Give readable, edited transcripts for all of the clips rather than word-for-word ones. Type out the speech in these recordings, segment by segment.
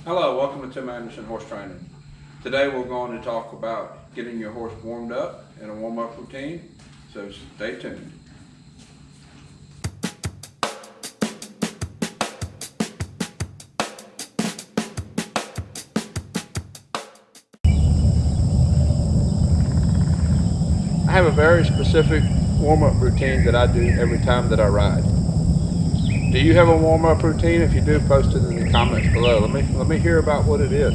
Hello, welcome to Tim Anderson Horse Training. Today we're going to talk about getting your horse warmed up in a warm-up routine, so stay tuned. I have a very specific warm-up routine that I do every time that I ride. Do you have a warm-up routine? If you do, post it in the comments below. Let me hear about what it is.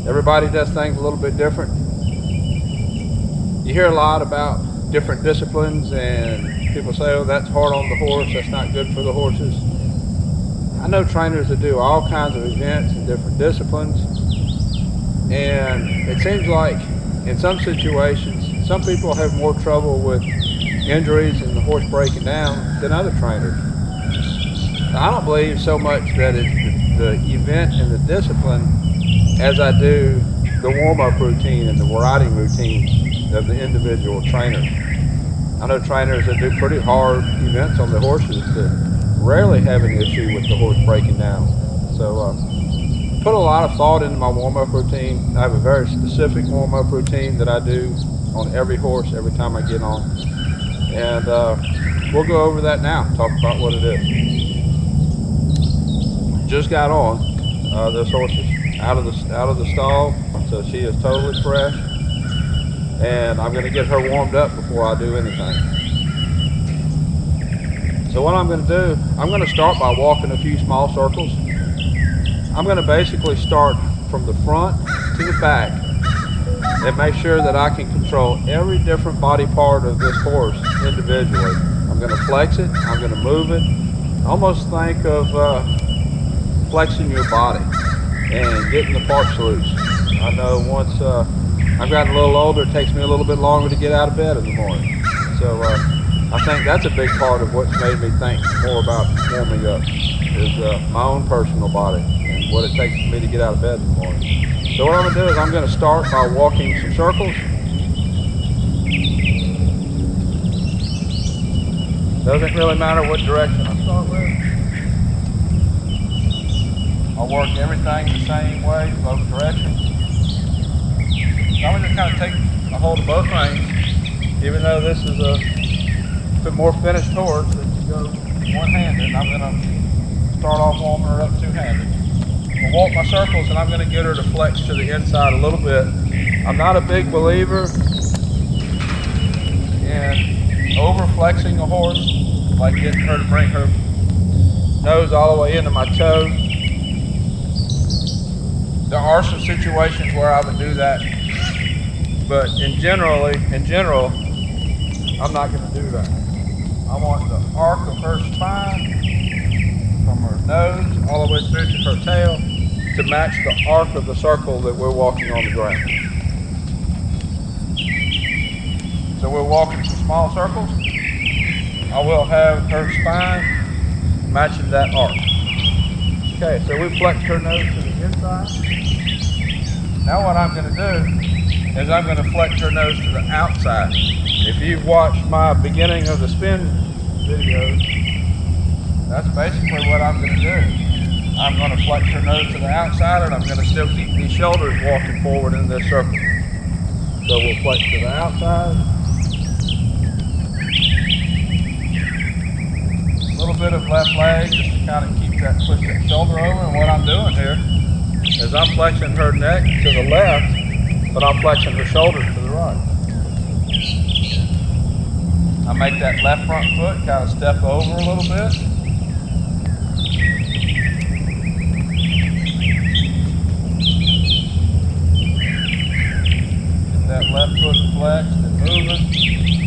Everybody does things a little bit different. You hear a lot about different disciplines and people say, oh, that's hard on the horse, that's not good for the horses. I know trainers that do all kinds of events and different disciplines, and it seems like in some situations, some people have more trouble with injuries and the horse breaking down than other trainers. I don't believe so much that it's the event and the discipline as I do the warm-up routine and the riding routine of the individual trainer. I know trainers that do pretty hard events on the horses that rarely have an issue with the horse breaking down. So put a lot of thought into my warm-up routine. I have a very specific warm-up routine that I do on every horse every time I get on. And we'll go over that now, talk about what it is. Just got on. This horse is out of the stall, so she is totally fresh. And I'm going to get her warmed up before I do anything. So what I'm going to do, I'm going to start by walking a few small circles. I'm going to basically start from the front to the back and make sure that I can control every different body part of this horse individually. I'm going to flex it, I'm going to move it. Almost think of flexing your body and getting the parts loose. I know once I've gotten a little older, it takes me a little bit longer to get out of bed in the morning. So I think that's a big part of what's made me think more about warming up is my own personal body and what it takes for me to get out of bed in the morning. So what I'm going to do is I'm going to start by walking some circles. Doesn't really matter what direction I start with. I'll work everything the same way, both directions. So I'm going to kind of take a hold of both reins, even though this is a more finished horse that can go one-handed. I'm going to start off warming her up two-handed. I'll walk my circles and I'm going to get her to flex to the inside a little bit. I'm not a big believer in over-flexing a horse, like getting her to bring her nose all the way into my toe. There are some situations where I would do that, but in general, I'm not going to do that. I want the arc of her spine from her nose all the way through to her tail to match the arc of the circle that we're walking on the ground. So we're walking some small circles. I will have her spine matching that arc. Okay, so we flexed her nose to the inside. Now what I'm going to do is I'm going to flex her nose to the outside. If you've watched my beginning of the spin videos, that's basically what I'm going to do. I'm going to flex her nose to the outside and I'm going to still keep these shoulders walking forward in this circle. So we'll flex to the outside. A little bit of left leg just to kind of keep that, push that shoulder over. And what I'm doing here is I'm flexing her neck to the left, but I'm flexing her shoulders to the right. I make that left front foot kind of step over a little bit. Get that left foot flexed and moving,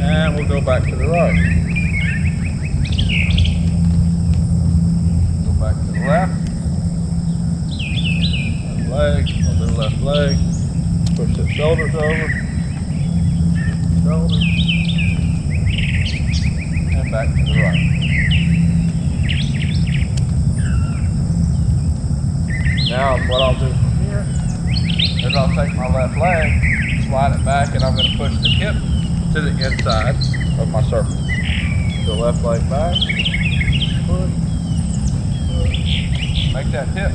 and we'll go back to the right. Back to the left. Left leg, over the left leg. Push the shoulders over. Shoulders. And back to the right. Now what I'll do from here is I'll take my left leg, slide it back, and I'm going to push the hip to the inside of my circle. So left leg back, push. Make that hip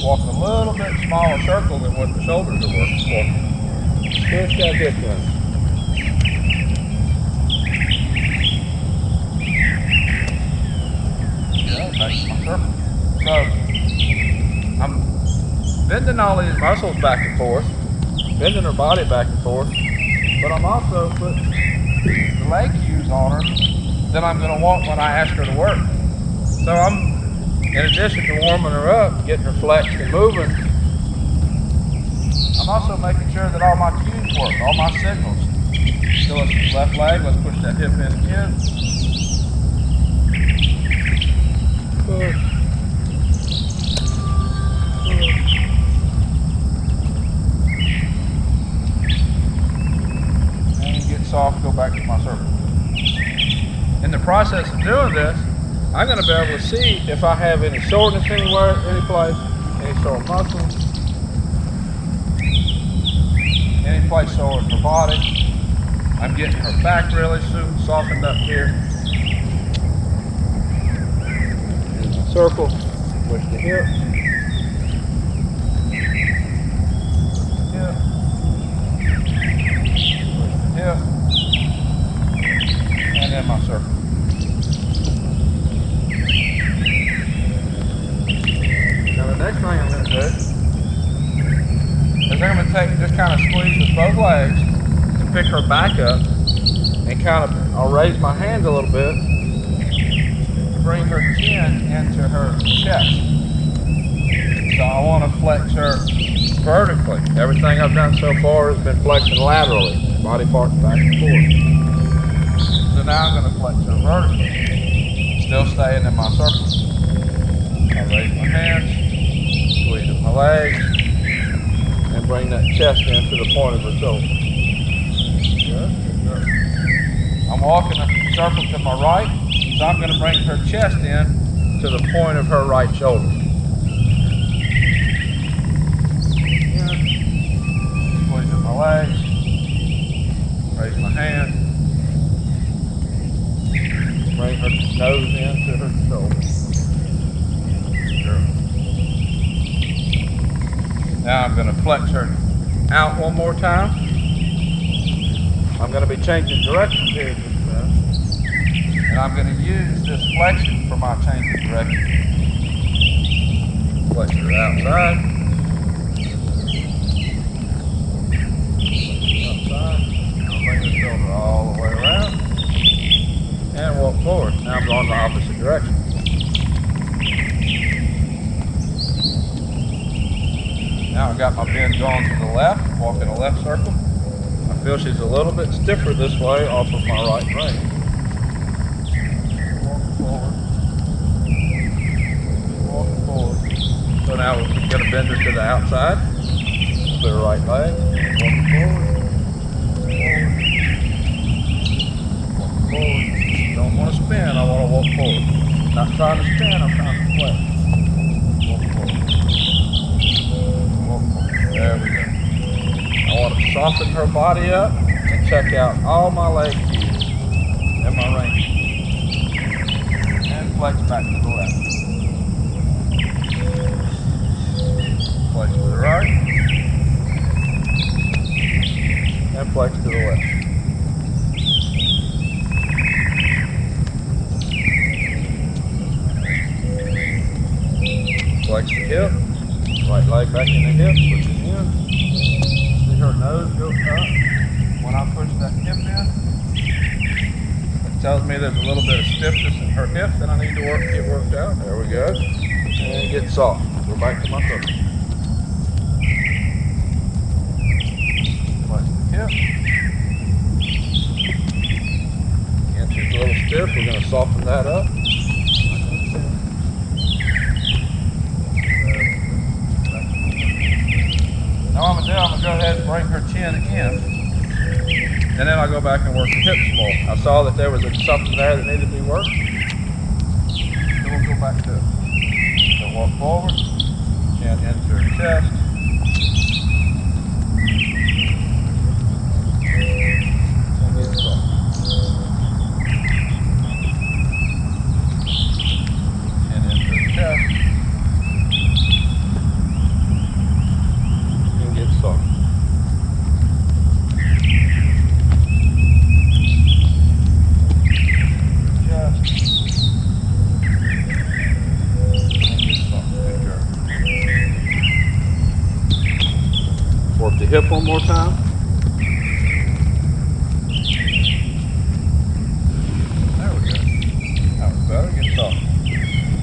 walk a little bit smaller circle than what the shoulders are working for. Push that hip in. Yeah, back to my circle. So I'm bending all these muscles back and forth, bending her body back and forth, but I'm also putting the leg cues on her that I'm going to want when I ask her to work. So in addition to warming her up, getting her flexed and moving, I'm also making sure that all my cues work, all my signals. So let's left leg, let's push that hip in again. Push. And get soft, go back to my circle. In the process of doing this, I'm going to be able to see if I have any soreness anywhere, any place, any sore muscles, any place sore in her body. I'm getting her back really softened up here. Circle, push the hip. Hip. Push the hip. And then my circle. Now the next thing I'm going to do is I'm going to just kind of squeeze with both legs and pick her back up and I'll raise my hands a little bit to bring her chin into her chest. So I want to flex her vertically. Everything I've done so far has been flexing laterally, body parts back and forth. So now I'm going to flex her vertically, still staying in my circle. I raise my hands, squeeze with my legs, and bring that chest in to the point of her shoulder. Good. I'm walking a circle to my right, so I'm going to bring her chest in to the point of her right shoulder. Good. Squeeze with my legs, raise my hand, bring her nose into her shoulder. Now I'm going to flex her out one more time. I'm going to be changing directions here just a minute. And I'm going to use this flexion for my change of direction. Flex her outside. Outside. I'll bring the shoulder all the way around. And walk forward. Now I'm going the opposite direction. Now I've got my bend going to the left, walking a left circle. I feel she's a little bit stiffer this way off of my right rein. Walk forward. Walk forward. So now we're going to bend her to the outside. Put her right leg. Walk forward. Walk forward. Don't want to spin, I want to walk forward. Not trying to spin, I'm trying to flex. There we go. I want to soften her body up and check out all my leg cues and my range. And flex back to the left. Flex to the right. And flex to the left. Flex the hip. Right leg back in the hip, push it in. See her nose go up. When I push that hip in, it tells me there's a little bit of stiffness in her hip that I need to get worked out. There we go. And get soft. Go back to my circle. Flex the hip. Again, she's a little stiff. We're going to soften that up. Now I'm going to go ahead and bring her chin in, and then I'll go back and work the hips more. I saw that there was something there that needed to be worked, so we'll go back to it. So walk forward, chin into her chest, and get soft. Chin into her chest. hip one more time. There we go. That was better. Good talk.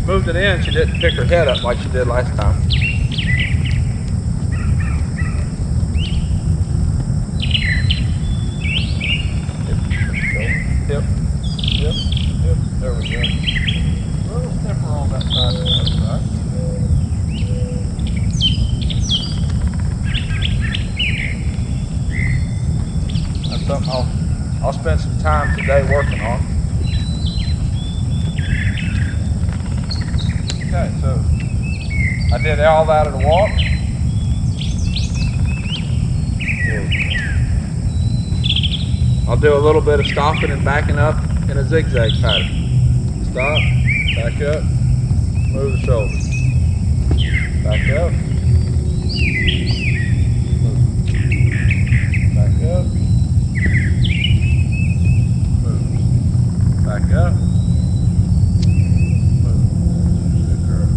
Moved it in. She didn't pick her head up like she did last time. Hip. Yep. Yep. There we go. A little stiffer on that side than that side. That's something I'll spend some time today working on. Okay, so I did all that at a walk. I'll do a little bit of stopping and backing up in a zigzag pattern. Stop, back up, move the shoulders. Back up, move. Back up, move. Back up, move. Good girl.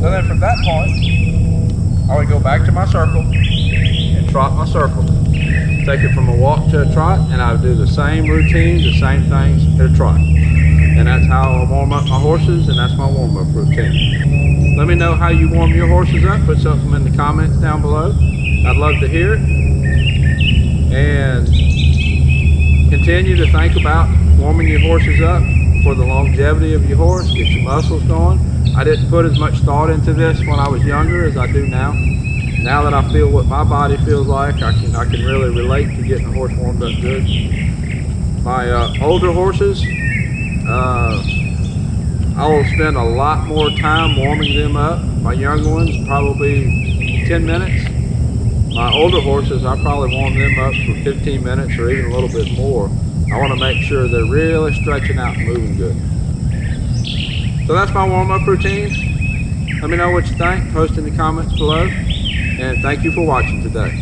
So then from that point, I would go back to my circle and trot my circle. Take it from a walk to a trot, and I would do the same routine, the same things at a trot. And that's how I warm up my horses, and that's my warm-up routine. Let me know how you warm your horses up. Put something in the comments down below. I'd love to hear it. And continue to think about warming your horses up for the longevity of your horse. Get your muscles going. I didn't put as much thought into this when I was younger as I do now. Now that I feel what my body feels like, I can really relate to getting a horse warmed up good. My older horses, I will spend a lot more time warming them up. My younger ones, probably 10 minutes. My older horses, I probably warm them up for 15 minutes or even a little bit more. I want to make sure they're really stretching out and moving good. So that's my warm-up routine. Let me know what you think. Post in the comments below. And thank you for watching today.